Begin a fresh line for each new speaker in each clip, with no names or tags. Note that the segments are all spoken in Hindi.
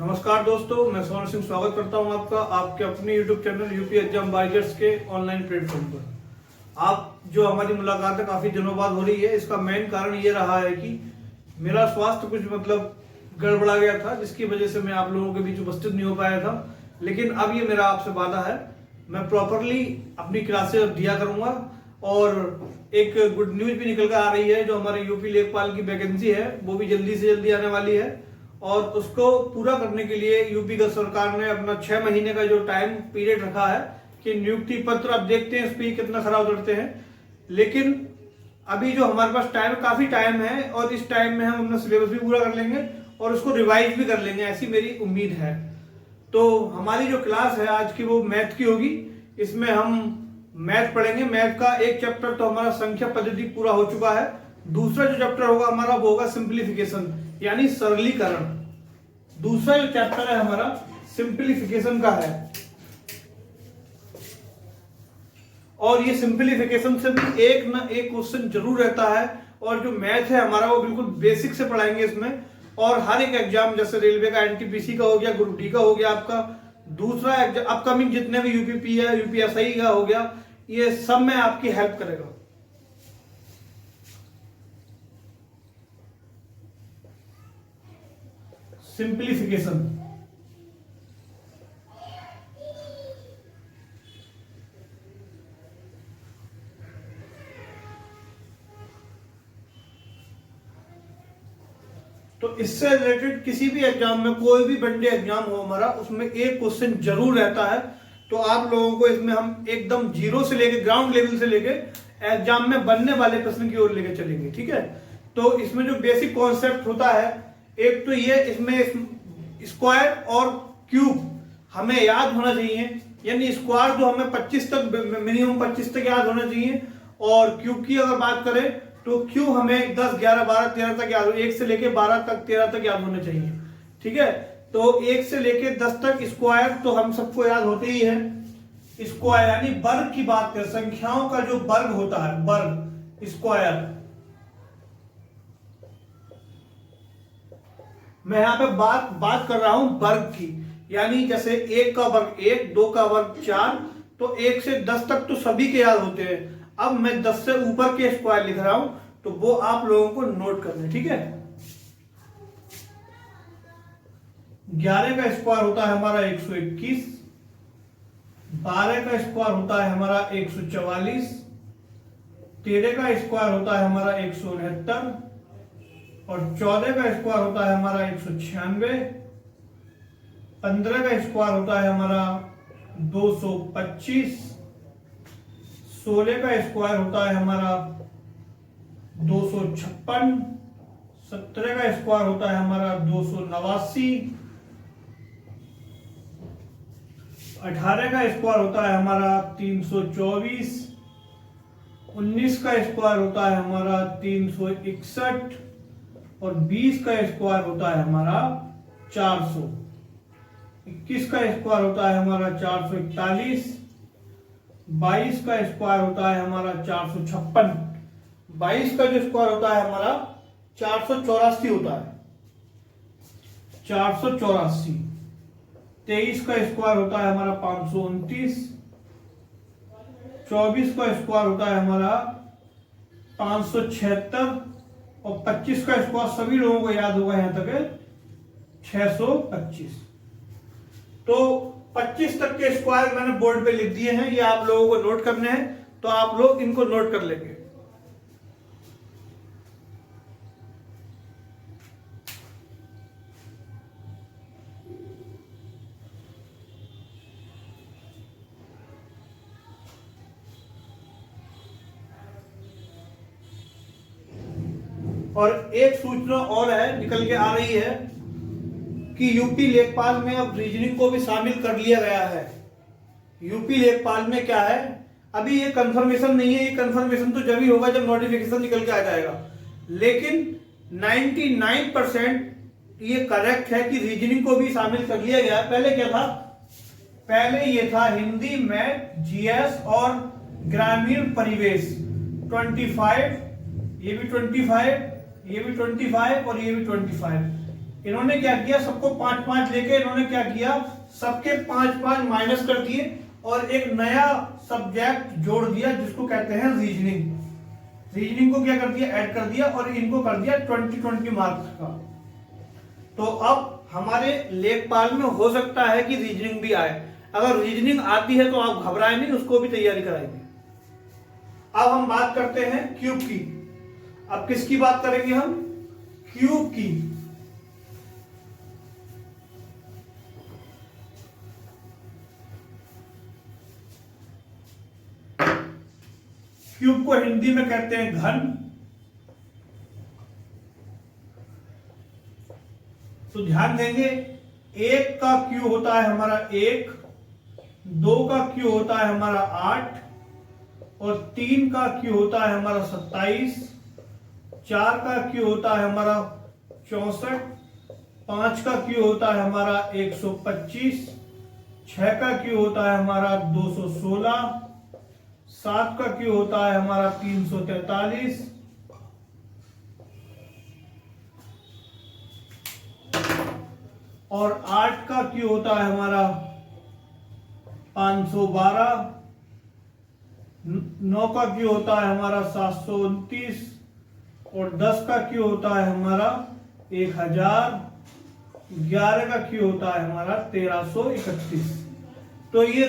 नमस्कार दोस्तों, मैं सोहन सिंह स्वागत करता हूं आपका आपके अपने YouTube चैनल यूपी एग्जाम बाइजर्स के ऑनलाइन प्लेटफॉर्म पर। आप जो हमारी मुलाकात है काफी दिनों बाद हो रही है, इसका मेन कारण ये रहा है कि मेरा स्वास्थ्य कुछ गड़बड़ा गया था, जिसकी वजह से मैं आप लोगों के बीच उपस्थित नहीं हो पाया था। लेकिन अब ये मेरा आपसे वादा है, मैं प्रॉपरली अपनी क्लासेस दिया करूंगा। और एक गुड न्यूज भी निकल कर आ रही है, जो हमारे यूपी लेखपाल की वैकेंसी है वो भी जल्दी से जल्दी आने वाली है। और उसको पूरा करने के लिए यूपी का सरकार ने अपना 6 महीने का जो टाइम पीरियड रखा है कि नियुक्ति पत्र, अब देखते हैं इस पर कितना खरा उतरते हैं। लेकिन अभी जो हमारे पास टाइम, काफी टाइम है और इस टाइम में हम अपना सिलेबस भी पूरा कर लेंगे और उसको रिवाइज भी कर लेंगे, ऐसी मेरी उम्मीद है। तो हमारी जो क्लास है आज की वो मैथ की होगी। इसमें हम मैथ पढ़ेंगे। मैथ का एक चैप्टर तो हमारा संख्या पद्धति पूरा हो चुका है। दूसरा जो चैप्टर होगा हमारा वो होगा सिंप्लीफिकेशन, यानी सरलीकरण। दूसरा जो चैप्टर है हमारा सिंप्लीफिकेशन का है। और ये सिंप्लीफिकेशन से भी एक ना एक क्वेश्चन जरूर रहता है। और जो मैथ है हमारा वो बिल्कुल बेसिक से पढ़ाएंगे इसमें। और हर एक एग्जाम, जैसे रेलवे का एनटीपीसी का हो गया, ग्रुप डी का हो गया, आपका दूसरा अपकमिंग जितने भी यूपीपी है, यूपीएसआई का हो गया, ये सब में आपकी हेल्प करेगा। सिंप्लीफिकेशन, तो इससे रिलेटेड किसी भी एग्जाम में, कोई भी वनडे एग्जाम हो हमारा, उसमें एक क्वेश्चन जरूर रहता है। तो आप लोगों को इसमें हम एकदम जीरो से लेके, ग्राउंड लेवल से लेके एग्जाम में बनने वाले प्रश्न की ओर लेके चलेंगे, ठीक है। तो इसमें जो बेसिक कॉन्सेप्ट होता है, एक तो ये, इसमें स्क्वायर और क्यूब हमें याद होना चाहिए। यानी स्क्वायर जो हमें 25 तक, मिनिमम 25 तक याद होना चाहिए। और क्यूब की अगर बात करें तो क्यूब हमें 10, 11, 12, 13 तक याद हो, 1 से लेके 12 तक, 13 तक याद होने चाहिए, ठीक है। तो 1 से लेके 10 तक स्क्वायर तो हम सबको याद होते ही है। स्क्वायर यानी वर्ग की बात करें, संख्याओं का जो वर्ग होता है, वर्ग, स्क्वायर। मैं यहां पे बात कर रहा हूं वर्ग की, यानी जैसे 1 का वर्ग 1, 2 का वर्ग 4, तो 1 से 10 तक तो सभी के याद होते हैं। अब मैं 10 से ऊपर के स्क्वायर लिख रहा हूं, तो वो आप लोगों को नोट करना है, ठीक है। 11 का स्क्वायर होता है हमारा 121, 12 का स्क्वायर होता है हमारा 144, 13 का स्क्वायर होता है हमारा 169, और 14 का स्क्वायर होता है हमारा 196, 15 का स्क्वायर होता है हमारा 225, 16 का स्क्वायर होता है हमारा 256, 17 का स्क्वायर होता है हमारा 289, 18 का स्क्वायर होता है हमारा 324, 19 का स्क्वायर होता है हमारा 361, और 20 का स्क्वायर होता है हमारा 400, 21 का स्क्वायर होता है हमारा 441, 22 का स्क्वायर होता है हमारा 456, 22 का जो स्क्वायर होता है हमारा 484 होता है, 484, 23 का स्क्वायर होता है हमारा 529, 24 का स्क्वायर होता है हमारा 576, और 25 का स्क्वायर सभी लोगों को याद होगा यहां तक 625। तो 25 तक के स्क्वायर मैंने बोर्ड पे लिख दिए हैं, ये आप लोगों को नोट करने हैं, तो आप लोग इनको नोट कर लेंगे। और एक सूचना और है, निकल के आ रही है कि यूपी लेखपाल में अब रीजनिंग को भी शामिल कर लिया गया है। यूपी लेखपाल में क्या है, अभी ये कंफर्मेशन नहीं है, ये कंफर्मेशन तो जब ही होगा जब नोटिफिकेशन निकल के आ जाएगा। लेकिन 99% ये करेक्ट है कि रीजनिंग को भी शामिल कर लिया गया। पहले क्या था, पहले ये था हिंदी, मैथ, जीएस और ग्रामीण परिवेश 25, ये भी 25, ये भी 25 और ये भी 25। इन्होंने क्या किया, सबको 5-5 लेके इन्होंने क्या किया, सबके 5-5 माइनस कर दिए और एक नया सब्जेक्ट जोड़ दिया जिसको कहते हैं रीजनिंग। रीजनिंग को क्या कर दिया, ऐड कर दिया और इनको कर दिया 20-20 मार्क्स का। तो अब हमारे लेखपाल में हो सकता है कि रीजनिंग भी आए। अगर रीजनिंग आती है तो आप घबराएं नहीं, उसको भी तैयारी कराएंगे। अब हम बात करते हैं क्यूब की। अब किसकी बात करेंगे हम, क्यूब की। क्यूब को हिंदी में कहते हैं घन। तो ध्यान देंगे, एक का क्यू होता है हमारा 1, 2 का क्यू होता है हमारा 8 और 3 का क्यू होता है हमारा 27, 4 का क्यू होता है हमारा 64, 5 का क्यू होता है हमारा 125, 6 का क्यू होता है हमारा 216, 7 का क्यू होता है हमारा 343 और 8 का क्यू होता है हमारा 512, 9 का क्यू होता है हमारा 729 और 10 का क्यू होता है हमारा 1000, 11 का क्यू होता है हमारा 1331। तो ये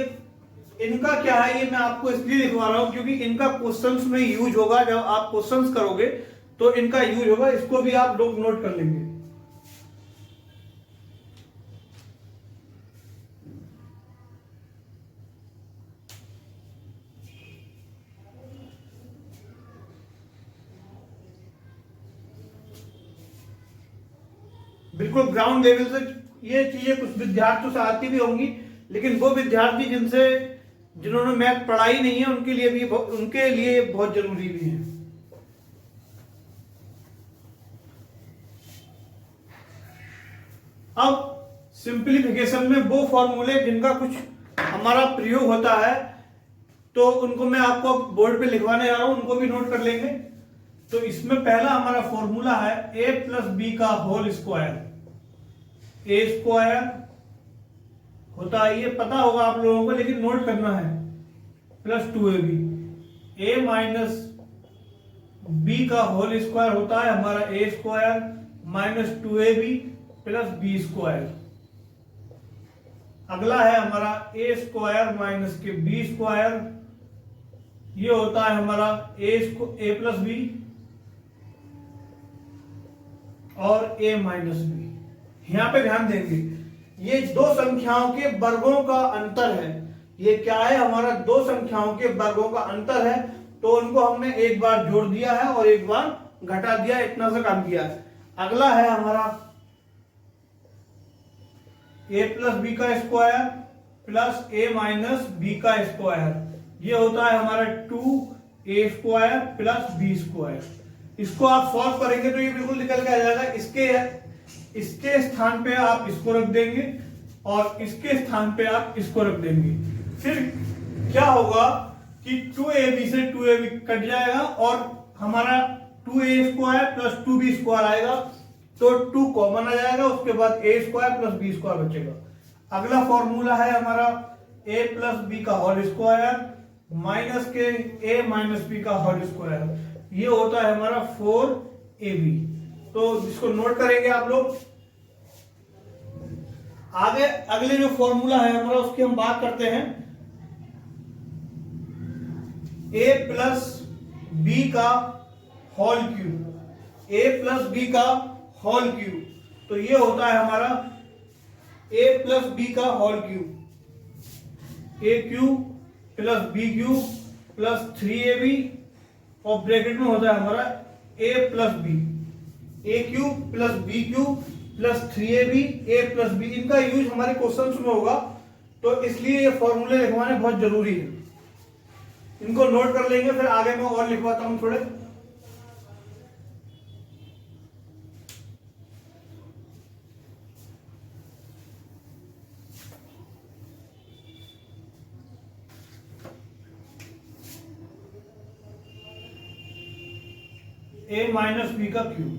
इनका क्या है, ये मैं आपको इसलिए लिखवा रहा हूं क्योंकि इनका क्वेश्चंस में यूज होगा। जब आप क्वेश्चंस करोगे तो इनका यूज होगा, इसको भी आप लोग नोट कर लेंगे। बिल्कुल ग्राउंड लेवल से ये चीजें कुछ विद्यार्थियों से आती भी होंगी, लेकिन वो विद्यार्थी जिन्होंने मैथ पढ़ाई नहीं है उनके लिए बहुत जरूरी भी है। अब सिंप्लीफिकेशन में वो फॉर्मूले जिनका कुछ हमारा प्रयोग होता है तो उनको मैं आपको बोर्ड पे लिखवाने जा रहा हूं, उनको भी नोट कर लेंगे। तो इसमें पहला हमारा फॉर्मूला है a प्लस बी का होल स्क्वायर। ए स्क्वायर होता है, ये पता होगा आप लोगों को, लेकिन नोट करना है, plus 2ab। a minus B का होल स्क्वायर होता है हमारा A square minus 2ab plus B square. अगला है हमारा ए स्क्वायर माइनस के बी स्क्वायर, ये होता है हमारा ए प्लस बी और a माइनस बी। यहां पे ध्यान देंगे, ये दो संख्याओं के वर्गों का अंतर है। ये क्या है, हमारा दो संख्याओं के वर्गों का अंतर है, तो उनको हमने एक बार जोड़ दिया है और एक बार घटा दिया, इतना सा काम किया है। अगला है हमारा a प्लस बी का square plus a minus B का स्क्वायर, ये होता है हमारा 2a square plus B square. इसको आप सॉल्व करेंगे तो ये बिल्कुल निकल के आ जाएगा। इसके स्थान पे आप इसको रख देंगे और इसके स्थान पे आप इसको रख देंगे। फिर क्या होगा कि 2ab से 2ab कट जाएगा और हमारा 2a square plus 2b square आएगा, तो 2 कॉमन आ जाएगा, उसके बाद a square plus b square बचेगा। अगला फॉर्मूला है हमारा a प्लस बी का होल स्क्वायर माइनस के a माइनस बी का होल स्क्वायर, ये होता है हमारा 4ab। तो इसको नोट करेंगे आप लोग। आगे अगले जो फॉर्मूला है हमारा उसकी हम बात करते हैं, a प्लस बी का whole cube. a plus B का होल क्यूब, तो ये होता है हमारा a प्लस बी का whole cube, a cube plus B cube plus 3ab और ब्रैकेट में होता है हमारा a plus B, a cube plus B cube plus 3ab a plus B. इनका यूज हमारे क्वेश्चंस में होगा, तो इसलिए ये फॉर्मूले लिखवाने बहुत जरूरी है। इनको नोट कर लेंगे, फिर आगे मैं और लिखवाता हूं थोड़े। a माइनस बी का क्यूब,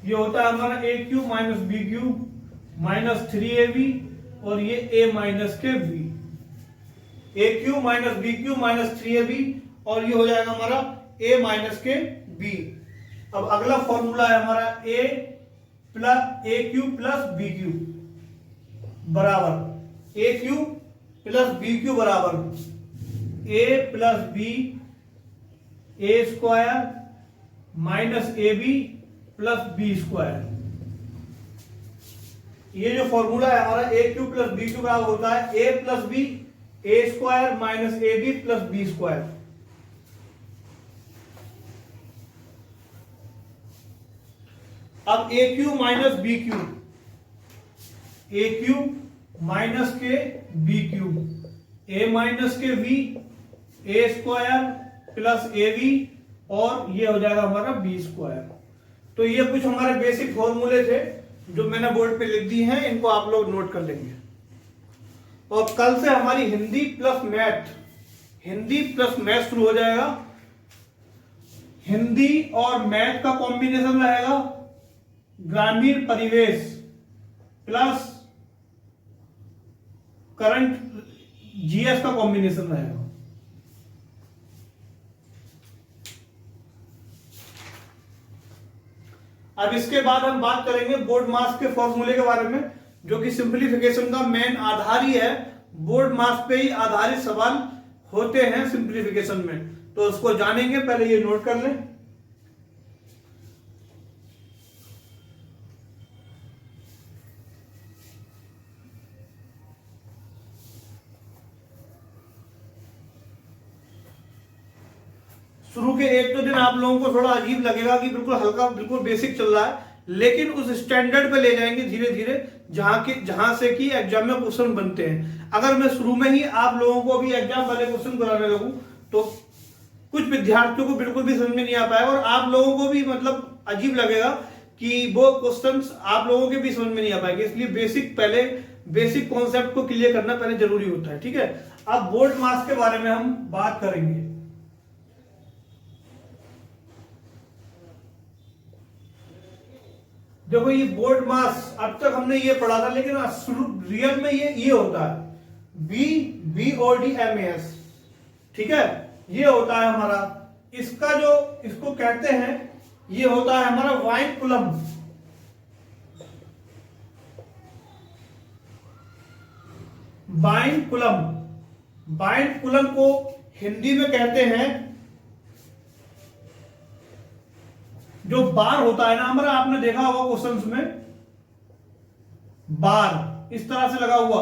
ये होता है हमारा A cube minus B cube minus 3ab और ये a माइनस के b, A cube minus B cube minus 3ab और ये हो जाएगा हमारा a माइनस के b। अब अगला फॉर्मूला है हमारा A cube plus B cube बराबर A cube plus B cube बराबर a plus B A square minus A B plus B square. ये जो फॉर्मूला है हमारा A cube plus B cube बराबर होता है A plus B A square minus A B plus B square. अब A cube minus B cube, A cube minus के बी क्यू, ए माइनस के B A square plus A B और ये हो जाएगा हमारा बी स्क्वायर। तो ये कुछ हमारे बेसिक फॉर्मूले थे जो मैंने बोर्ड पे लिख दी हैं, इनको आप लोग नोट कर लेंगे। और कल से हमारी हिंदी प्लस मैथ शुरू हो जाएगा। हिंदी और मैथ का कॉम्बिनेशन रहेगा, ग्रामीण परिवेश प्लस करंट जीएस का कॉम्बिनेशन रहेगा। अब इसके बाद हम बात करेंगे बोर्ड मास के फॉर्मूले के बारे में, जो कि सिंप्लीफिकेशन का मेन आधार ही है। बोर्ड मास पे ही आधारित सवाल होते हैं सिंप्लीफिकेशन में, तो उसको जानेंगे। पहले ये नोट कर लें। शुरू के एक दो दिन आप लोगों को थोड़ा अजीब लगेगा कि बिल्कुल हल्का, बिल्कुल बेसिक चल रहा है, लेकिन उस स्टैंडर्ड पे ले जाएंगे धीरे धीरे जहां से कि एग्जाम में क्वेश्चन बनते हैं। अगर मैं शुरू में ही आप लोगों को भी एग्जाम वाले क्वेश्चन कराने लगूं तो कुछ विद्यार्थियों को बिल्कुल भी समझ में नहीं आ पाएगा और आप लोगों को भी मतलब अजीब लगेगा कि वो क्वेश्चंस आप लोगों के भी समझ में नहीं आ पाएंगे। इसलिए बेसिक कॉन्सेप्ट को क्लियर करना पहले जरूरी होता है, ठीक है। अब बोर्ड मास के बारे में हम बात करेंगे। देखो ये बोर्ड मास अब तक हमने ये पढ़ा था, लेकिन रियल में ये होता है BODMAS, ठीक है। ये होता है हमारा, इसको कहते हैं, ये होता है हमारा वाइन कूलम। वाइन कूलम को हिंदी में कहते हैं, जो बार होता है ना हमारा, आपने देखा होगा क्वेश्चंस में बार इस तरह से लगा हुआ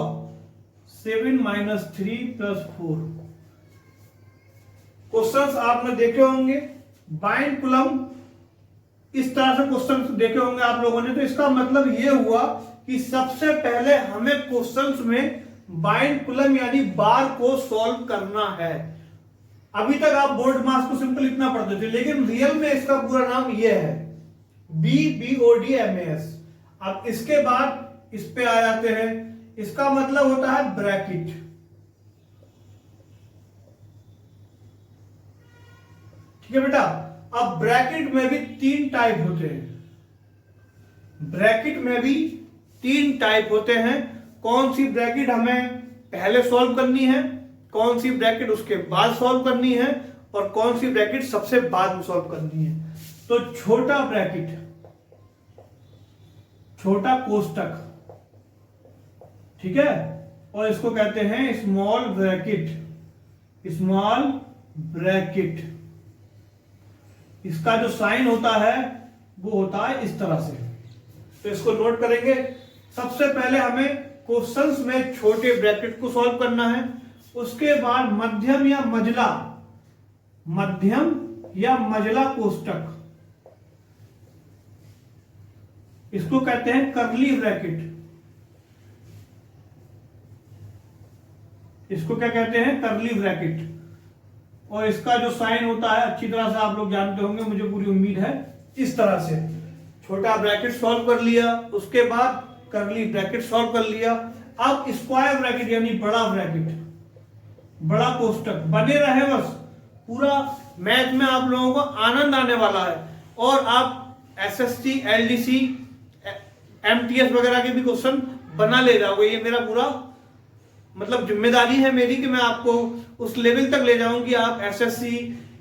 7 - 3 + 4 क्वेश्चंस आपने देखे होंगे। वाइन कूलम इस तरह से क्वेश्चंस देखे होंगे आप लोगों ने। तो इसका मतलब ये हुआ कि सबसे पहले हमें क्वेश्चंस में वाइन कूलम यानी बार को सॉल्व करना है। अभी तक आप बोर्ड मास को सिंपल इतना पढ़ते थे, लेकिन रियल में इसका पूरा नाम ये है BODMAS। अब इसके बाद इस पे आ जाते हैं, इसका मतलब होता है ब्रैकेट, ठीक है बेटा। अब ब्रैकेट में भी 3 टाइप होते हैं। कौन सी ब्रैकेट हमें पहले सॉल्व करनी है, कौन सी ब्रैकेट उसके बाद सॉल्व करनी है और कौन सी ब्रैकेट सबसे बाद में सॉल्व करनी है। तो छोटा ब्रैकेट, छोटा कोष्टक, ठीक है, और इसको कहते हैं स्मॉल ब्रैकेट। इसका जो साइन होता है वो होता है इस तरह से। तो इसको नोट करेंगे। सबसे पहले हमें क्वेश्चंस में छोटे ब्रैकेट को सॉल्व करना है, उसके बाद मध्यम या मझला कोष्टक, इसको कहते हैं कर्ली ब्रैकेट। इसको क्या कहते हैं, कर्ली ब्रैकेट। और इसका जो साइन होता है अच्छी तरह से आप लोग जानते होंगे, मुझे पूरी उम्मीद है। इस तरह से छोटा ब्रैकेट सॉल्व कर लिया, उसके बाद कर्ली ब्रैकेट सॉल्व कर लिया। अब स्क्वायर ब्रैकेट यानी बड़ा ब्रैकेट, बड़ा कोष्टक बने रहे। बस पूरा मैथ में आप लोगों को आनंद आने वाला है और आप SSC, LDC, MTS वगैरह के भी क्वेश्चन बना ले जाओगे। ये मेरा पूरा मतलब जिम्मेदारी है मेरी कि मैं आपको उस लेवल तक ले जाऊं कि आप SSC,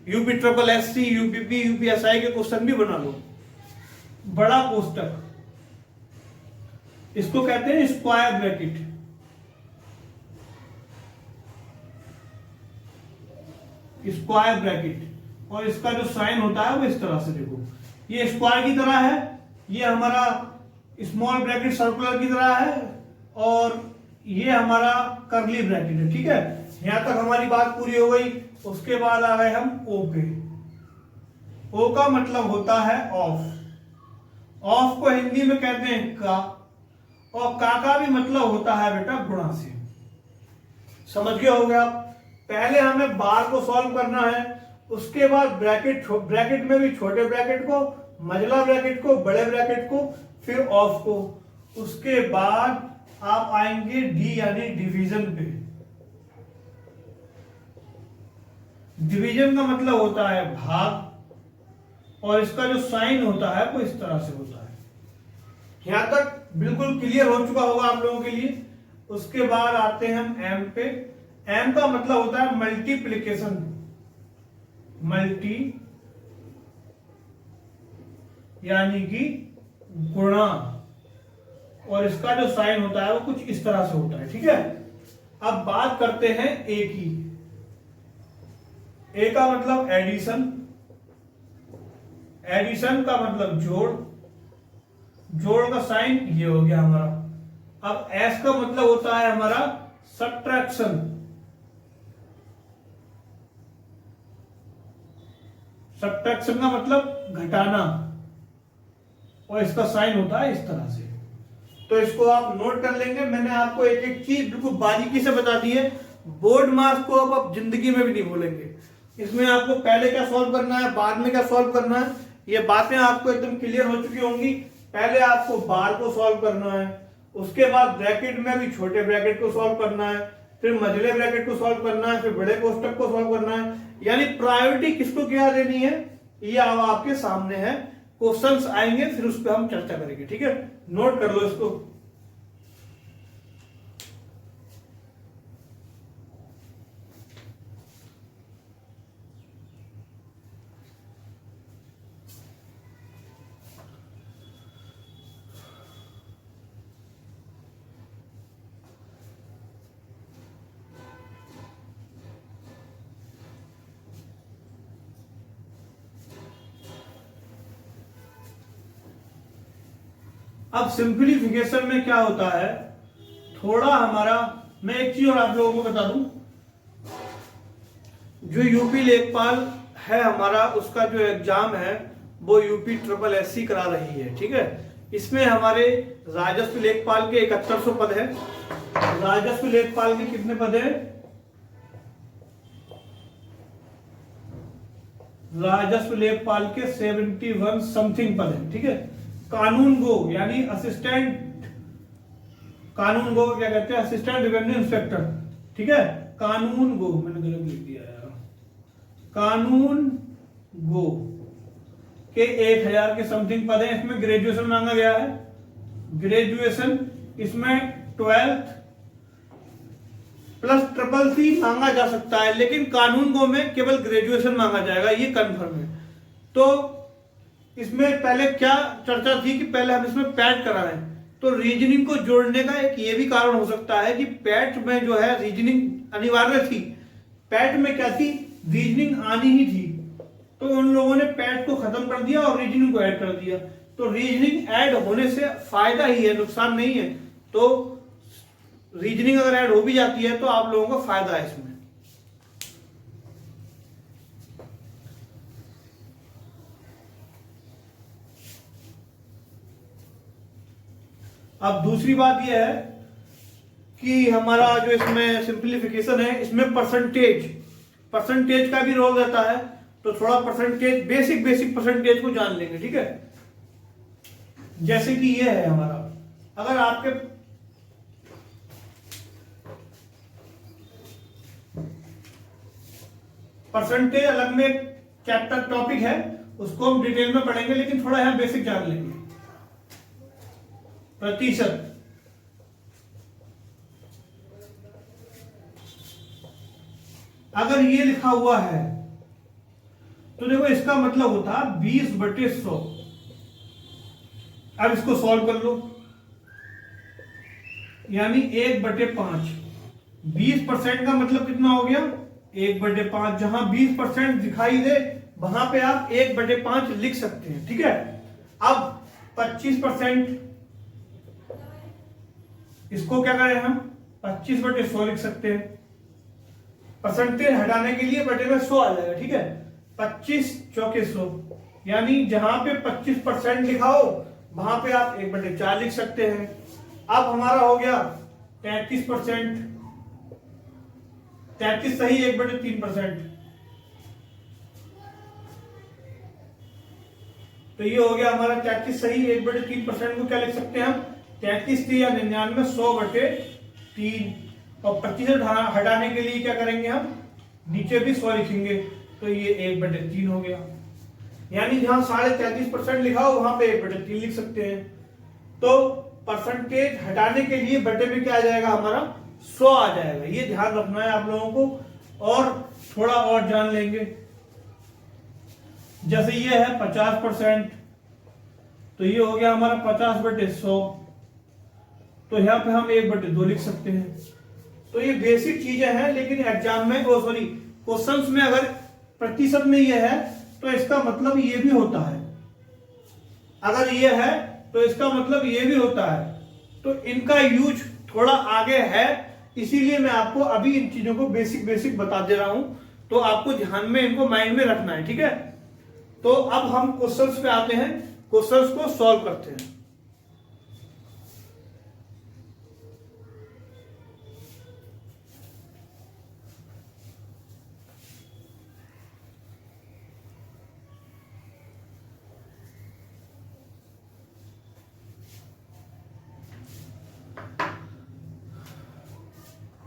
UPSSC, UPP, UPSI के क्वेश्चन भी बना लो। बड़ा कोष्टक, इसको कहते हैं स्क्वायर ब्रैकेट। स्क्वायर ब्रैकेट, और इसका जो साइन होता है वो इस तरह से, देखो ये स्क्वायर की तरह है, ये हमारा स्मॉल ब्रैकेट सर्कुलर की तरह है, और ये हमारा कर्ली ब्रैकेट है। ठीक है, यहां तक हमारी बात पूरी हो गई। उसके बाद आ गए हम ओ पे। ओ का मतलब होता है ऑफ। ऑफ को हिंदी में कहते हैं का, और का भी मतलब होता है बेटा गुणा से। समझ गए होगे आप। पहले हमें बार को सॉल्व करना है, उसके बाद ब्रैकेट में भी छोटे ब्रैकेट को, मझला ब्रैकेट को, बड़े ब्रैकेट को, फिर ऑफ को। उसके बाद आप आएंगे डी यानी डिवीजन पे। डिवीजन का मतलब होता है भाग, और इसका जो साइन होता है वो इस तरह से होता है। यहां तक बिल्कुल क्लियर हो चुका होगा आप लोगों के लिए। उसके बाद आते हैं हम एम पे। एम का मतलब होता है मल्टीप्लिकेशन, मल्टी यानी कि गुणा, और इसका जो साइन होता है वो कुछ इस तरह से होता है। ठीक है, अब बात करते हैं ए की। ए का मतलब एडिशन, एडिशन का मतलब जोड़, जोड़ का साइन ये हो गया हमारा। अब एस का मतलब होता है हमारा सब्ट्रैक्शन, सब्ट्रैक्शन का मतलब घटाना, और इसका साइन होता है इस तरह से। तो इसको आप नोट कर लेंगे। मैंने आपको एक एक चीज बिल्कुल बारीकी से बता दी है। बोर्ड मार्क्स को अब आप जिंदगी में भी नहीं भूलेंगे। इसमें आपको पहले क्या सॉल्व करना है, बाद में क्या सॉल्व करना है, ये बातें आपको एकदम क्लियर हो चुकी होंगी। पहले आपको बार को सॉल्व करना है, उसके बाद ब्रैकेट में भी छोटे ब्रैकेट को सॉल्व करना है, फिर मझले ब्रैकेट को सॉल्व करना है, फिर बड़े कोष्टक को सॉल्व करना है। यानी प्रायोरिटी किसको क्या देनी है ये अब आपके सामने है। क्वेश्चंस आएंगे फिर उस पर हम चर्चा करेंगे। ठीक है, नोट कर लो इसको। अब सिंपलीफिकेशन में क्या होता है, थोड़ा हमारा, मैं एक चीज और आप लोगों को बता दूं, जो यूपी लेखपाल है हमारा, उसका जो एग्जाम है वो UPSSC करा रही है। ठीक है, इसमें हमारे राजस्व लेखपाल के 7100 पद है। राजस्व लेखपाल के कितने पद है, राजस्व लेखपाल के 71 समथिंग पद है। ठीक है, कानून गो यानी असिस्टेंट, कानून गो क्या कहते हैं, असिस्टेंट रेवेन्यू इंस्पेक्टर। ठीक है, कानून गो, मैंने गलत लिख दिया यार, कानून गो के 1000 के समथिंग पद है। इसमें ग्रेजुएशन मांगा गया है, ग्रेजुएशन, इसमें 12th प्लस CCC मांगा जा सकता है, लेकिन कानून गो में केवल ग्रेजुएशन मांगा जाएगा, ये कंफर्म है। तो इसमें पहले क्या चर्चा थी कि पहले हम इसमें पैट कराएं, तो रीजनिंग को जोड़ने का एक ये भी कारण हो सकता है कि पैट में जो है रीजनिंग अनिवार्य थी। पैट में क्या थी, रीजनिंग आनी ही थी, तो उन लोगों ने पैट को खत्म कर दिया और रीजनिंग को ऐड कर दिया। तो रीजनिंग ऐड होने से फायदा ही है, नुकसान नहीं है। तो रीजनिंग अगर ऐड हो भी जाती है तो आप लोगों को फायदा है इसमें। अब दूसरी बात यह है कि हमारा जो इसमें सिंपलीफिकेशन है, इसमें परसेंटेज का भी रोल रहता है। तो थोड़ा परसेंटेज, बेसिक परसेंटेज को जान लेंगे। ठीक है, जैसे कि ये है हमारा, अगर आपके परसेंटेज अलग में चैप्टर टॉपिक है, उसको हम डिटेल में पढ़ेंगे, लेकिन थोड़ा यहाँ बेसिक जान लेंगे। प्रतिशत, अगर ये लिखा हुआ है तो देखो इसका मतलब होता 20/100। अब इसको सॉल्व कर लो, यानी 1/5। 20% का मतलब कितना हो गया? 1/5। जहां 20% दिखाई दे वहां पे आप 1/5 लिख सकते हैं, ठीक है। अब 25%, इसको क्या करें हम? 25/100 लिख सकते हैं। परसेंटेज हटाने के लिए बटे में 100 आ जाएगा, ठीक है। 25 चौके 100, यानी जहां पे 25% लिखा हो वहां पे आप 1/4 लिख सकते हैं। अब हमारा हो गया 33%। 33 सही 1/3%। तो ये हो गया हमारा 33 सही 1/3%। को क्या लिख सकते हैं हम? 33 या 99, 100/3। और 25 हटाने के लिए क्या करेंगे हम? नीचे भी 100 लिखेंगे, तो ये 1/3 हो गया। यानी जहां 33.5% लिखा हो वहां पे 1/3 लिख सकते हैं। तो परसेंटेज हटाने के लिए बटे में क्या आ जाएगा हमारा? 100 आ जाएगा। ये ध्यान रखना है आप लोगों को। और थोड़ा और जान लेंगे, जैसे ये है 50%, तो ये हो गया हमारा 50/100। तो यहां पे हम 1/2 लिख सकते हैं। तो ये बेसिक चीजें हैं, लेकिन एग्जाम में क्वेश्चंस में अगर प्रतिशत में ये है तो इसका मतलब ये भी होता है। अगर ये है तो इसका मतलब ये भी होता है। तो इनका यूज थोड़ा आगे है, इसीलिए मैं आपको अभी इन चीजों को बेसिक बेसिक बता दे रहा हूं। तो आपको ध्यान में इनको माइंड में रखना है, ठीक है। तो अब हम क्वेश्चंस पे आते हैं, क्वेश्चंस को सॉल्व करते हैं।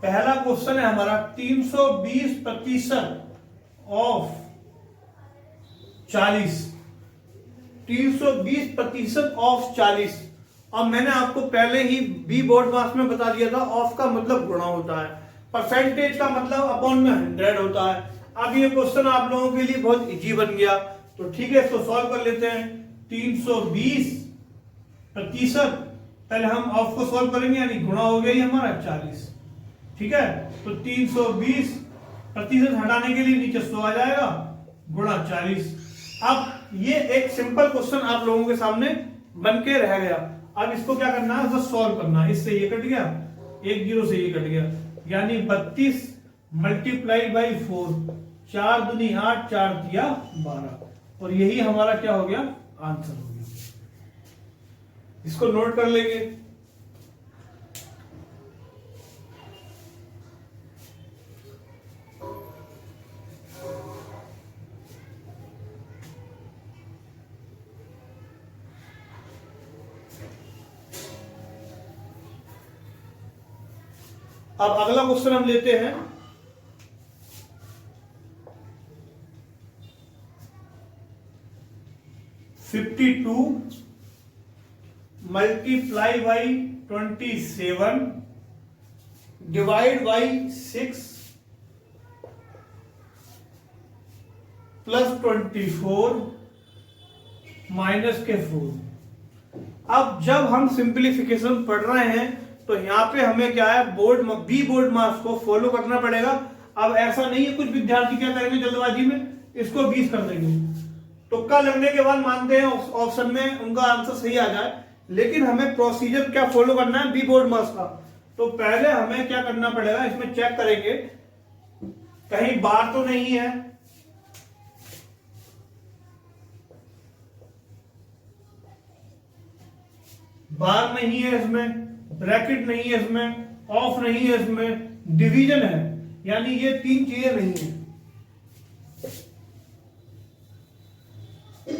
पहला क्वेश्चन है हमारा 320% ऑफ 40। 320% ऑफ 40। अब मैंने आपको पहले ही बी बोर्ड मार्क्स में बता दिया था, ऑफ का मतलब गुणा होता है, परसेंटेज का मतलब अपॉन में 100 होता है। अब ये क्वेश्चन आप लोगों के लिए बहुत इजी बन गया, तो ठीक है, इसको सॉल्व कर लेते हैं। 320%, पहले हम ऑफ को सॉल्व करेंगे, यानी गुणा हो गया हमारा 40, ठीक है। तो 320% हटाने के लिए नीचे 100 आ जाएगा, गुणा 40। अब ये एक सिंपल क्वेश्चन आप लोगों के सामने बन के रह गया। अब इसको क्या करना है? बस सॉल्व करना है। इससे ये कट गया, 1 0 से ये कट गया, यानी 32 × 4, 4 दूनी 8, 4 दिया 12, और यही हमारा क्या हो गया? आंसर हो गया। इसको नोट कर लेंगे। अब अगला क्वेश्चन हम लेते हैं। (52 × 27 डिवाइड बाई 6 + 24 -4। अब जब हम सिंप्लीफिकेशन पढ़ रहे हैं तो यहाँ पे हमें क्या है? बी बोर्ड मार्क्स को फॉलो करना पड़ेगा। अब ऐसा नहीं है, कुछ विद्यार्थी क्या करेंगे जल्दबाजी में, इसको 20 कर देंगे, तुक्का लगने के बाद मानते हैं ऑप्शन में उनका आंसर सही आ जाए, लेकिन हमें प्रोसीजर क्या फॉलो करना है बी बोर्ड मार्क्स का। तो पहले हमें क्या करना पड़ेगा, इसमें चेक करेंगे कहीं बार तो नहीं है, बार नहीं है इसमें, ब्रैकेट नहीं है इसमें, ऑफ नहीं है इसमें, डिवीजन है, यानी ये 3 चीजें नहीं है।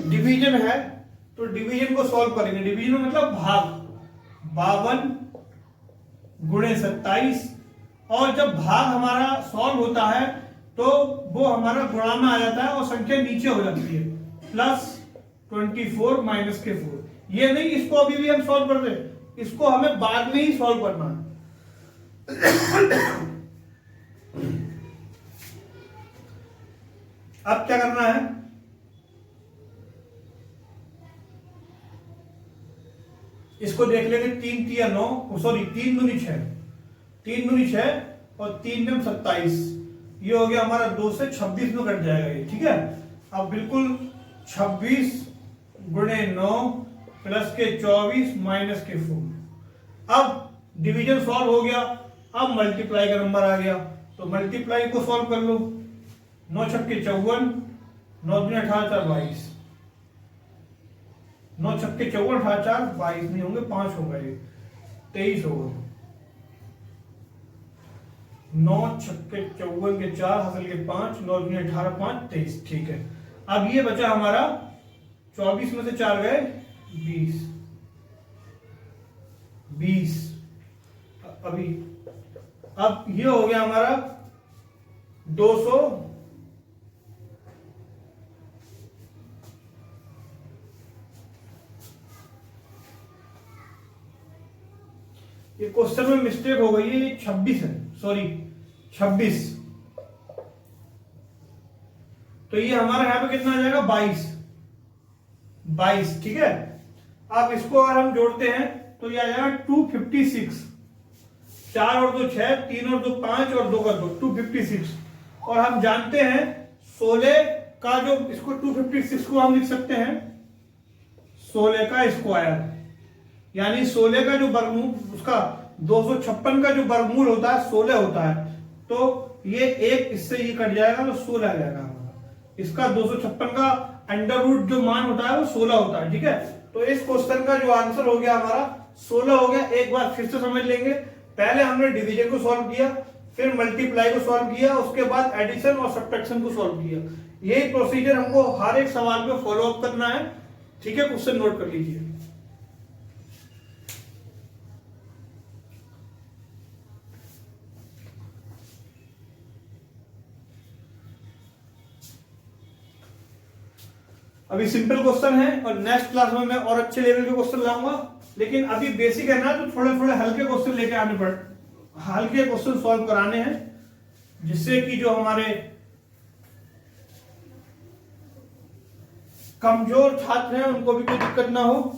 डिवीजन है तो डिवीजन को सॉल्व करेंगे। डिवीजन मतलब भाग, 52 × 27, और जब भाग हमारा सॉल्व होता है तो वो हमारा गुणा में आ जाता है और संख्या नीचे हो जाती है। प्लस 24 माइनस के 4। ये नहीं, इसको अभी भी हम सॉल्व कर रहे, इसको हमें बाद में ही सॉल्व करना है। अब क्या करना है, इसको देख लेंगे। 3 तिया 9, सॉरी 3 दूनी 6, 3 दूनी 6 और 3 नम 27। ये हो गया हमारा 2 से 26 में कट जाएगा ये, ठीक है। अब बिल्कुल 26 गुणे 9 प्लस के 24 माइनस के 4। अब डिवीजन सॉल्व हो गया, अब मल्टीप्लाई का नंबर आ गया, तो मल्टीप्लाई को सॉल्व कर लो। 9 छक्के 54, 9 दूनी 18 22, 9 छक्के 54 18 22 नहीं होंगे, 5 होगा, ये 23 होगा। 9 छक्के 54 के 4 हासिल के 5, 9 दूनी 18 5 23, ठीक है। अब ये बचा हमारा 24 में से 4 गए 20। अभी अब ये हो गया हमारा 200, ये क्वेश्चन में मिस्टेक हो गई है, ये 26 है, सॉरी 26। तो ये हमारा यहां पे कितना आ जाएगा 22, ठीक है। अब इसको अगर हम जोड़ते हैं तो ये आ जाएगा 256। 4 और 2 6, 3 और 2 5 और 2 का 2, 256। और हम जानते हैं 16 का जो, इसको 256 को हम लिख सकते हैं 16 का स्क्वायर, यानी 16 का जो वर्गमूल, उसका 256 का जो वर्गमूल होता है 16 होता है। तो ये एक इससे ये कट जाएगा तो 16 आ जाएगा हमारा। इसका 256 का अंडर रूट जो मान होता है वो 16 होता है, ठीक है। तो इस क्वेश्चन का जो आंसर हो गया हमारा 16 हो गया। एक बार फिर से समझ लेंगे, पहले हमने डिवीजन को सॉल्व किया, फिर मल्टीप्लाई को सॉल्व किया, उसके बाद एडिशन और सब्ट्रैक्शन को सॉल्व किया। यही प्रोसीजर हमको हर एक सवाल में फॉलो अप करना है, ठीक है। क्वेश्चन नोट कर लीजिए। अभी सिंपल क्वेश्चन है और नेक्स्ट क्लास में मैं और अच्छे लेवल के क्वेश्चन लाऊंगा, लेकिन अभी बेसिक है ना, तो थोड़े थोड़े हल्के क्वेश्चन लेके आने पड़, हल्के क्वेश्चन सॉल्व कराने हैं, जिससे कि जो हमारे कमजोर छात्र हैं उनको भी कोई दिक्कत ना हो,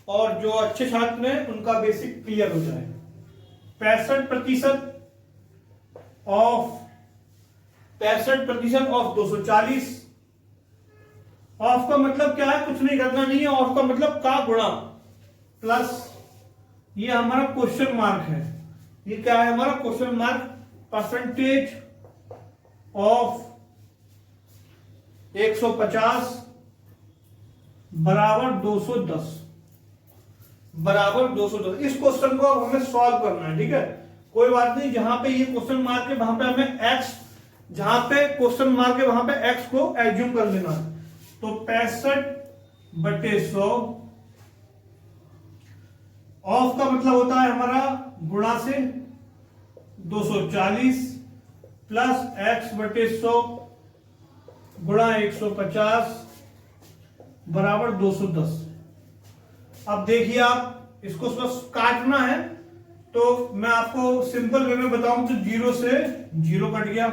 और जो अच्छे छात्र हैं उनका बेसिक क्लियर हो जाए। 65% ऑफ 240। ऑफ का मतलब क्या है, कुछ नहीं करना नहीं है। ऑफ का मतलब का गुणा, प्लस ये हमारा क्वेश्चन मार्क है। ये क्या है हमारा क्वेश्चन मार्क, परसेंटेज ऑफ 150 बराबर 210, बराबर 210। इस क्वेश्चन को अब हमें सॉल्व करना है, ठीक है। कोई बात नहीं, जहां पे ये क्वेश्चन मार्क है वहां पे हमें एक्स, जहां पे क्वेश्चन मार्क है वहां पे एक्स को एज्यूम कर लेना है। तो 65/100 ऑफ का मतलब होता है हमारा गुणा से 240 प्लस x/100 गुणा 150 बराबर 210। अब देखिए, आप इसको बस काटना है, तो मैं आपको सिंपल वे में बताऊं तो 0 से 0 कट गया,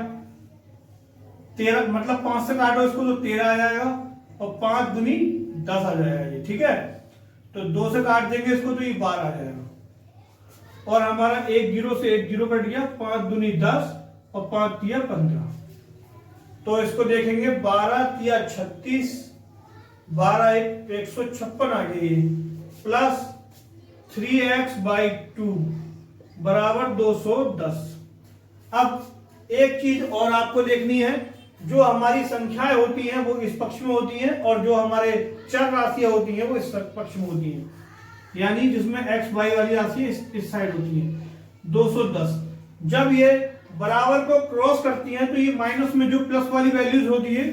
13 मतलब 5 से काटो इसको तो 13 आ जाएगा, और 5 दूनी 10 आ जाएगा ये, ठीक है। तो 2 से काट देंगे इसको तो ये 12 आ जाएगा, और हमारा 1 0 से 1 0 कट गया, 5 दूनी 10 और 5 तिया 15। तो इसको देखेंगे 12 तिया 36, 12 156 आ गई, प्लस 3x/2 बराबर 210। अब एक चीज और आपको देखनी है, जो हमारी संख्याएं होती हैं वो इस पक्ष में होती हैं, और जो हमारे चर राशियां होती हैं वो इस पक्ष में होती हैं, यानी जिसमें x y वाली राशि इस साइड होती है। 210 जब ये बराबर को क्रॉस करती हैं तो ये माइनस में जो प्लस वाली वैल्यूज होती है,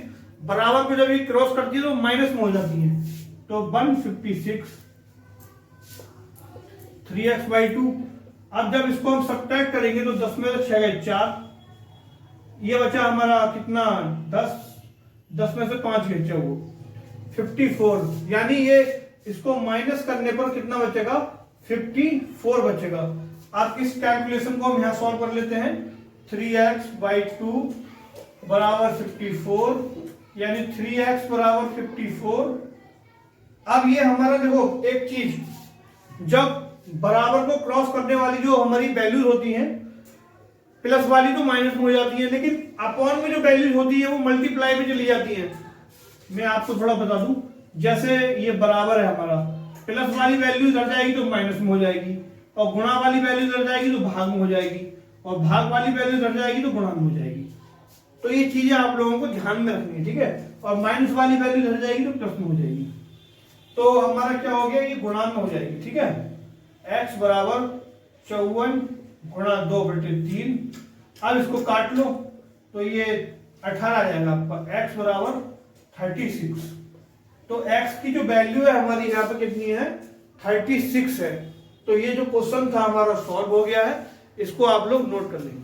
बराबर को जब ये क्रॉस करती है तो माइनस में हो जाती है। तो 156 3x/2। अब जब इसको हम सब्ट्रैक्ट करेंगे तो 10 में से 6 गए 4, ये बचा हमारा कितना 10, 10 में से 5 गए 4। 54, यानी ये इसको माइनस करने पर कितना बचेगा, 54 बचेगा। आप इस कैलकुलेशन को हम यहां सॉल्व कर लेते हैं। 3x/2 बराबर 54, यानी 3x बराबर 54। अब ये हमारा देखो एक चीज, जब बराबर को क्रॉस करने वाली जो हमारी वैल्यूज होती हैं, प्लस वाली तो माइनस में हो जाती है, लेकिन अपॉन में जो वैल्यूज होती है वो मल्टीप्लाई में चली जाती है। मैं आपको थोड़ा बता दूं, जैसे ये बराबर है हमारा, प्लस वाली वैल्यू इधर जाएगी तो माइनस में हो जाएगी, और गुणा वाली वैल्यू इधर जाएगी तो भाग में हो जाएगी, और भाग वाली वैल्यू इधर जाएगी तो गुणा में हो जाएगी। तो ये चीजें आप लोगों को ध्यान में रखनी है, ठीक है। और माइनस वाली वैल्यू इधर जाएगी तो प्लस में हो जाएगी। तो हमारा क्या हो गया, ये गुणा में हो जाएगी, ठीक है। x बराबर 54 गुणा 2/3। अब इसको काट लो तो ये 18 आ जाएगा आपका। x बराबर 36। तो x की जो वैल्यू है हमारी यहाँ पे कितनी है, 36 है। तो ये जो क्वेश्चन था हमारा सॉल्व हो गया है, इसको आप लोग नोट कर लेंगे।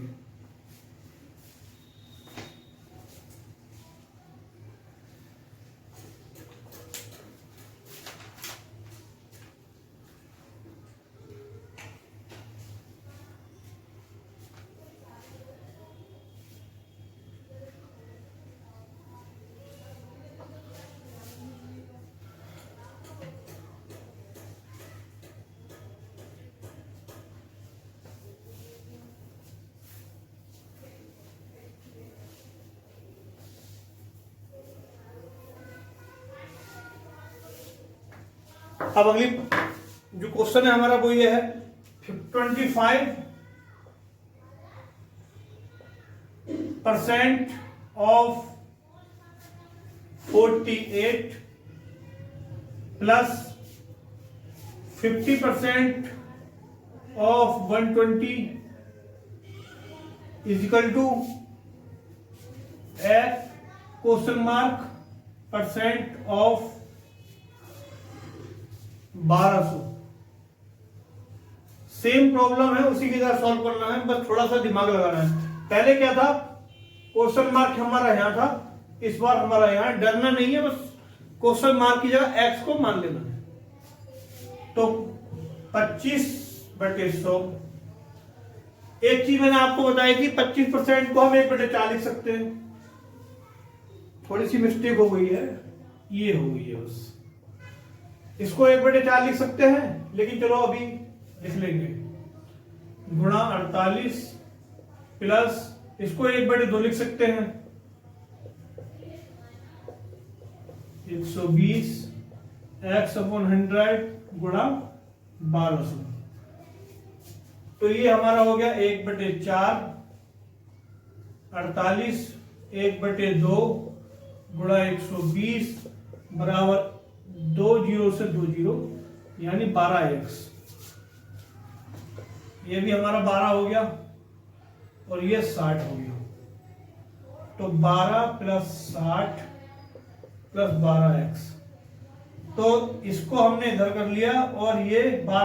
अब अगली जो क्वेश्चन है हमारा वो ये है 25% of 48 plus 50% of 120 is equal to %% of 1200। Same problem है, उसी की तरह सॉल्व करना है, बस थोड़ा सा दिमाग लगाना है। पहले क्या था, क्वेश्चन मार्क हमारा यहां था, इस बार हमारा यहां। डरना नहीं है, बस क्वेश्चन मार्क की जगह x को मान लेना है। तो 25/100। एक चीज मैंने आपको बताई थी, 25% को हम 1/4 लिख सकते हैं। थोड़ी सी मिस्टेक हो गई है, ये हो गई है बस। इसको 1/4 लिख सकते हैं, लेकिन चलो अभी लिख लेंगे। गुणा 48 प्लस इसको 1/2 लिख सकते हैं, 120 x/100 गुणा 1200। तो ये हमारा हो गया 1/4। 48 1/2 गुणा 120 बराबर 2 0 से 2 0, यानी 12x। ये भी हमारा 12 हो गया और ये 60 हो गया। तो 12 प्लस 60 प्लस 12x। तो इसको हमने इधर कर लिया और ये 12